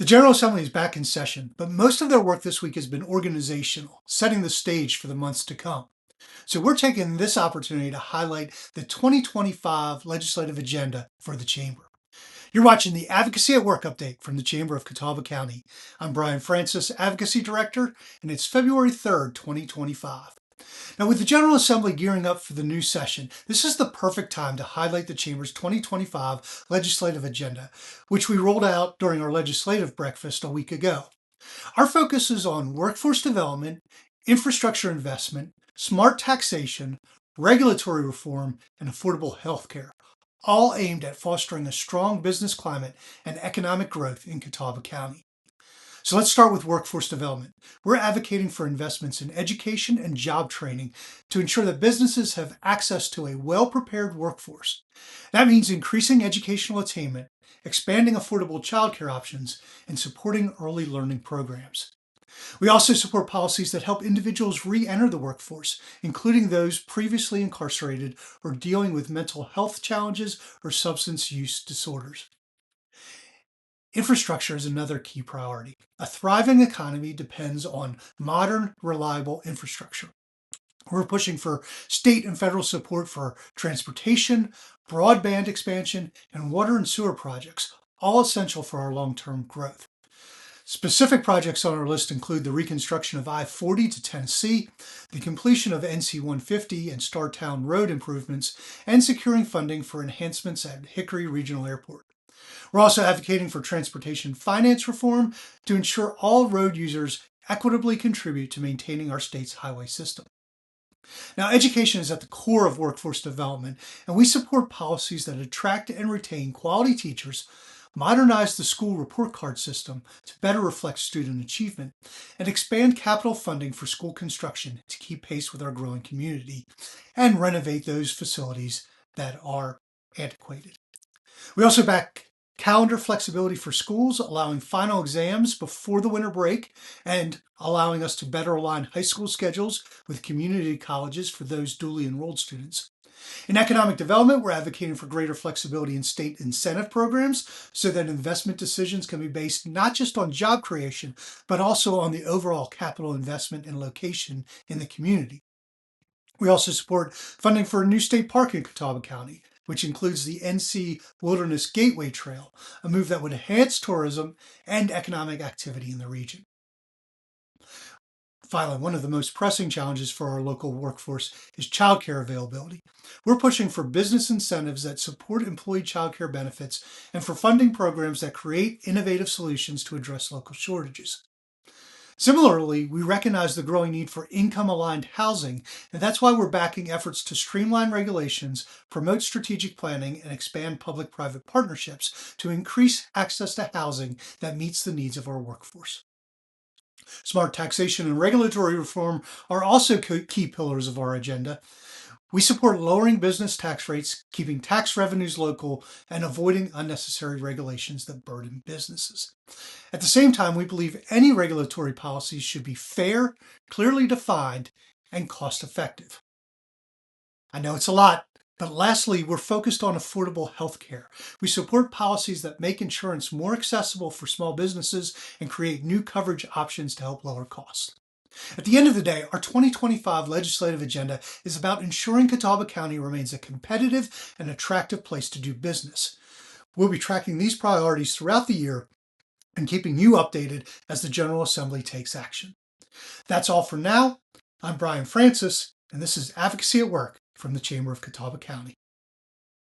The General Assembly is back in session, but most of their work this week has been organizational, setting the stage for the months to come. So we're taking this opportunity to highlight the 2025 legislative agenda for the Chamber. You're watching the Advocacy at Work update from the Chamber of Catawba County. I'm Brian Francis, Advocacy Director, and it's February 3rd, 2025. Now, with the General Assembly gearing up for the new session, this is the perfect time to highlight the Chamber's 2025 legislative agenda, which we rolled out during our legislative breakfast a week ago. Our focus is on workforce development, infrastructure investment, smart taxation, regulatory reform, and affordable health care, all aimed at fostering a strong business climate and economic growth in Catawba County. So let's start with workforce development. We're advocating for investments in education and job training to ensure that businesses have access to a well-prepared workforce. That means increasing educational attainment, expanding affordable childcare options, and supporting early learning programs. We also support policies that help individuals re-enter the workforce, including those previously incarcerated or dealing with mental health challenges or substance use disorders. Infrastructure is another key priority. A thriving economy depends on modern, reliable infrastructure. We're pushing for state and federal support for transportation, broadband expansion, and water and sewer projects, all essential for our long-term growth. Specific projects on our list include the reconstruction of I-40 to Tennessee, the completion of NC-150 and Startown Road improvements, and securing funding for enhancements at Hickory Regional Airport. We're also advocating for transportation finance reform to ensure all road users equitably contribute to maintaining our state's highway system. Now, education is at the core of workforce development, and we support policies that attract and retain quality teachers, modernize the school report card system to better reflect student achievement, and expand capital funding for school construction to keep pace with our growing community, and renovate those facilities that are antiquated. We also back calendar flexibility for schools, allowing final exams before the winter break and allowing us to better align high school schedules with community colleges for those dually enrolled students. In economic development, we're advocating for greater flexibility in state incentive programs so that investment decisions can be based not just on job creation, but also on the overall capital investment and location in the community. We also support funding for a new state park in Catawba County, which includes the NC Wilderness Gateway Trail, a move that would enhance tourism and economic activity in the region. Finally, one of the most pressing challenges for our local workforce is childcare availability. We're pushing for business incentives that support employee childcare benefits and for funding programs that create innovative solutions to address local shortages. Similarly, we recognize the growing need for income-aligned housing, and that's why we're backing efforts to streamline regulations, promote strategic planning, and expand public-private partnerships to increase access to housing that meets the needs of our workforce. Smart taxation and regulatory reform are also key pillars of our agenda. We support lowering business tax rates, keeping tax revenues local, and avoiding unnecessary regulations that burden businesses. At the same time, we believe any regulatory policies should be fair, clearly defined, and cost-effective. I know it's a lot, but lastly, we're focused on affordable health care. We support policies that make insurance more accessible for small businesses and create new coverage options to help lower costs. At the end of the day, our 2025 legislative agenda is about ensuring Catawba County remains a competitive and attractive place to do business. We'll be tracking these priorities throughout the year and keeping you updated as the General Assembly takes action. That's all for now. I'm Brian Francis, and this is Advocacy at Work from the Chamber of Catawba County.